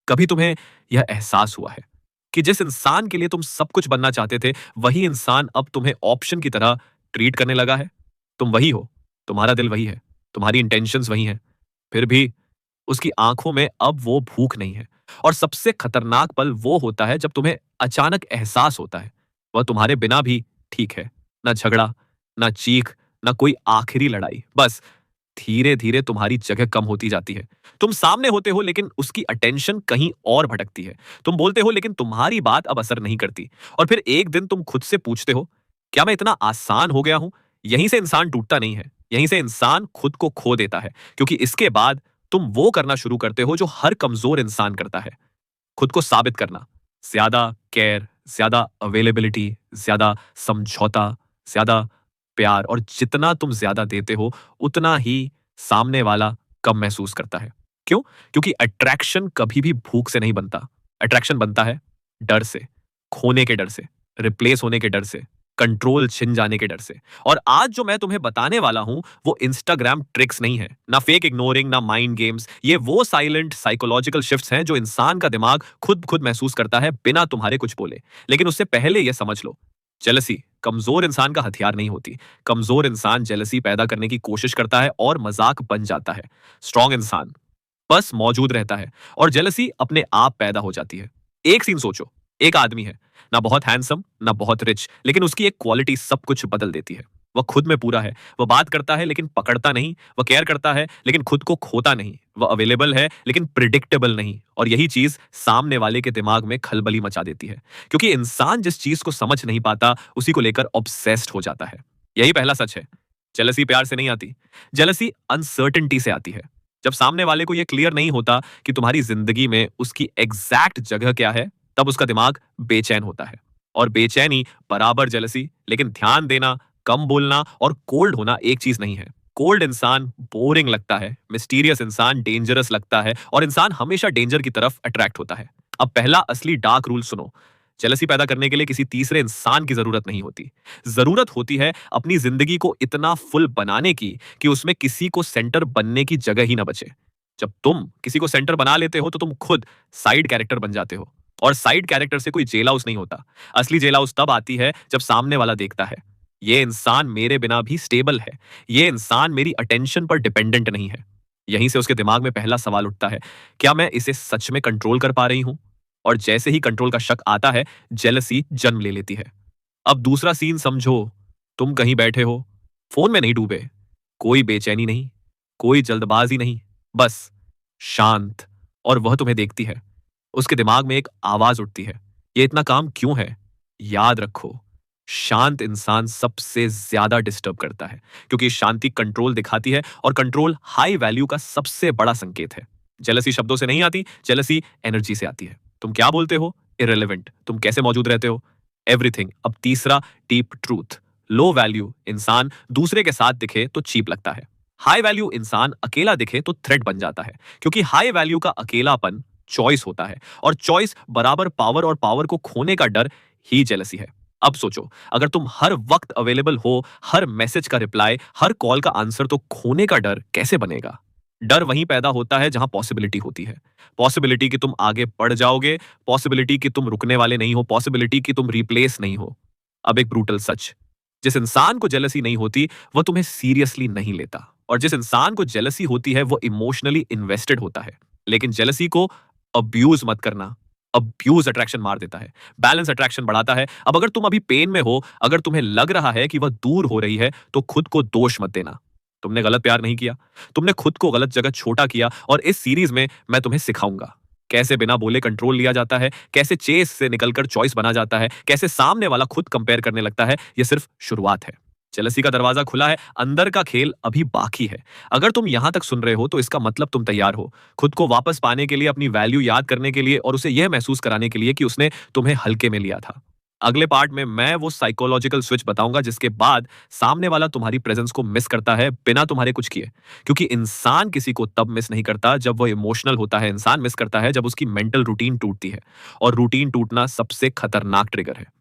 कभी तुम्हें यह एहसास हुआ है कि जिस इंसान के लिए तुम सब कुछ बनना चाहते थे, वही इंसान अब तुम्हें ऑप्शन की तरह ट्रीट करने लगा है? तुम वही हो, तुम्हारा दिल वही है, तुम्हारी इंटेंशंस वही हैं, फिर भी उसकी आंखों में अब वो भूख नहीं है। और सबसे खतरनाक पल वो होता है जब तुम्हें अचानक एहसास होता है, वह तुम्हारे बिना भी ठीक है। ना झगड़ा, ना चीख, ना कोई आखिरी लड़ाई। बस धीरे-धीरे तुम्हारी जगह कम होती जाती है। तुम सामने होते हो लेकिन उसकी अटेंशन कहीं और भटकती है। तुम बोलते हो लेकिन तुम्हारी बात अब असर नहीं करती। और फिर एक दिन तुम खुद से पूछते हो, क्या मैं इतना आसान हो गया हूं? यहीं से इंसान टूटता नहीं है। यहीं से इंसान खुद को खो देता है। क्योंकि इसके बाद तुम वो करना शुरू करते हो जो हर कमजोर इंसान करता है। खुद को साबित करना। ज्यादा केयर, ज्यादा अवेलेबिलिटी, ज्यादा समझौता, ज्यादा प्यार। और जितना तुम ज्यादा देते हो, उतना ही सामने वाला कम महसूस करता है। क्यों? क्योंकि अट्रैक्शन कभी भी भूख से नहीं बनता। अट्रैक्शन बनता है डर से, खोने के डर से, रिप्लेस होने के डर से, कंट्रोल छिन जाने के डर से। और आज जो मैं तुम्हें बताने वाला हूं, वो इंस्टाग्राम ट्रिक्स नहीं है, ना फेक इग्नोरिंग, ना माइंड गेम्स। ये वो साइलेंट साइकोलॉजिकल शिफ्ट्स हैं जो इंसान का दिमाग खुद खुद महसूस करता है बिना तुम्हारे कुछ बोले। लेकिन उससे पहले यह समझ लो, जेलसी कमजोर इंसान का हथियार नहीं होती। कमजोर इंसान जेलसी पैदा करने की कोशिश करता है और मजाक बन जाता है। स्ट्रॉन्ग इंसान बस मौजूद रहता है और जेलसी अपने आप पैदा हो जाती है। एक सीन सोचो, एक आदमी है, ना बहुत हैंडसम, ना बहुत रिच, लेकिन उसकी एक क्वालिटी सब कुछ बदल देती है। वह खुद में पूरा है, वह बात करता है लेकिन पकड़ता नहीं, वह केयर करता है लेकिन खुद को खोता नहीं, वह अवेलेबल है लेकिन प्रिडिक्टेबल नहीं। और यही चीज सामने वाले के दिमाग में खलबली मचा देती है, क्योंकि इंसान जिस चीज को समझ नहीं पाता, उसी को लेकर ऑब्सेस्ड हो जाता है। यही पहला सच है। जेलसी प्यार से नहीं आती, जेलसी अनसर्टेनिटी से आती है। जब सामने वाले को यह क्लियर नहीं होता कि तुम्हारी जिंदगी में उसकी एग्जैक्ट जगह क्या है, तब उसका दिमाग बेचैन होता है। और बेचैनी बराबर जेलसी। लेकिन ध्यान देना, कम बोलना और कोल्ड होना एक चीज नहीं है। कोल्ड इंसान बोरिंग लगता है, मिस्टीरियस इंसान डेंजरस लगता है, और इंसान हमेशा डेंजर की तरफ अट्रैक्ट होता है। अब पहला असली डार्क रूल सुनो। जेलसी पैदा करने के लिए किसी तीसरे इंसान की जरूरत नहीं होती। जरूरत होती है अपनी जिंदगी को इतना फुल बनाने की कि उसमें किसी को सेंटर बनने की जगह ही ना बचे। जब तुम किसी को सेंटर बना लेते हो तो तुम खुद साइड कैरेक्टर बन जाते हो। और साइड कैरेक्टर से कोई जेल हाउस नहीं होता। असली जेल हाउस तब आती है जब सामने वाला देखता है, ये इंसान मेरे बिना भी स्टेबल है, ये इंसान मेरी अटेंशन पर डिपेंडेंट नहीं है। यहीं से उसके दिमाग में पहला सवाल उठता है, क्या मैं इसे सच में कंट्रोल कर पा रही हूं? और जैसे ही कंट्रोल का शक आता है, जेलसी जन्म ले लेती है। अब दूसरा सीन समझो। तुम कहीं बैठे हो, फोन में नहीं डूबे, कोई बेचैनी नहीं, कोई जल्दबाजी नहीं, बस शांत। और वह तुम्हें देखती है। उसके दिमाग में एक आवाज उठती है, ये इतना काम क्यों है? याद रखो, शांत इंसान सबसे ज्यादा डिस्टर्ब करता है, क्योंकि शांति कंट्रोल दिखाती है और कंट्रोल हाई वैल्यू का सबसे बड़ा संकेत है। जेलसी शब्दों से नहीं आती, जेलसी एनर्जी से आती है। तुम क्या बोलते हो? इररिलेवेंट। तुम कैसे मौजूद रहते हो? एवरीथिंग। अब तीसरा डीप ट्रूथ। लो वैल्यू इंसान दूसरे के साथ दिखे तो चीप लगता है। हाई वैल्यू इंसान अकेला दिखे तो थ्रेट बन जाता है, क्योंकि हाई वैल्यू का अकेलापन चॉइस होता है, और चॉइस बराबर पावर, और पावर को खोने का डर ही जेलसी है। अब सोचो, अगर तुम हर वक्त अवेलेबल हो, हर मैसेज का रिप्लाई, हर कॉल का आंसर, तो खोने का डर कैसे बनेगा? डर वहीं पैदा होता है जहां पॉसिबिलिटी होती है। पॉसिबिलिटी कि तुम आगे बढ़ जाओगे, पॉसिबिलिटी कि तुम रुकने वाले नहीं हो, पॉसिबिलिटी कि तुम रिप्लेस नहीं हो। अब एक ब्रूटल सच, जिस इंसान को जेलसी नहीं होती, वह तुम्हें सीरियसली नहीं लेता। और जिस इंसान को जेलसी होती है, वो इमोशनली इन्वेस्टेड होता है। लेकिन जेलसी को अब्यूज मत करना। अब्यूज अट्रैक्शन मार देता है, बैलेंस अट्रैक्शन बढ़ाता है। अब अगर तुम अभी पेन में हो, अगर तुम्हें लग रहा है कि वह दूर हो रही है, तो खुद को दोष मत देना। तुमने गलत प्यार नहीं किया, तुमने खुद को गलत जगह छोटा किया। और इस सीरीज में मैं तुम्हें सिखाऊंगा कैसे बिना बोले कंट्रोल लिया जाता है, कैसे चेस से निकलकर चॉइस बना जाता है, कैसे सामने वाला खुद कंपेयर करने लगता है। यह सिर्फ शुरुआत है। जेलसी का दरवाजा खुला है, अंदर का खेल अभी बाकी है। अगर तुम यहां तक सुन रहे हो तो इसका मतलब तुम तैयार हो, खुद को वापस पाने के लिए, अपनी वैल्यू याद करने के लिए, और उसे यह महसूस कराने के लिए कि उसने तुम्हें हल्के में लिया था। अगले पार्ट में मैं वो साइकोलॉजिकल स्विच बताऊंगा जिसके बाद सामने वाला तुम्हारी प्रेजेंस को मिस करता है बिना तुम्हारे कुछ किए। क्योंकि इंसान किसी को तब मिस नहीं करता जब वो इमोशनल होता है, इंसान मिस करता है जब उसकी मेंटल रूटीन टूटती है। और रूटीन टूटना सबसे खतरनाक ट्रिगर है।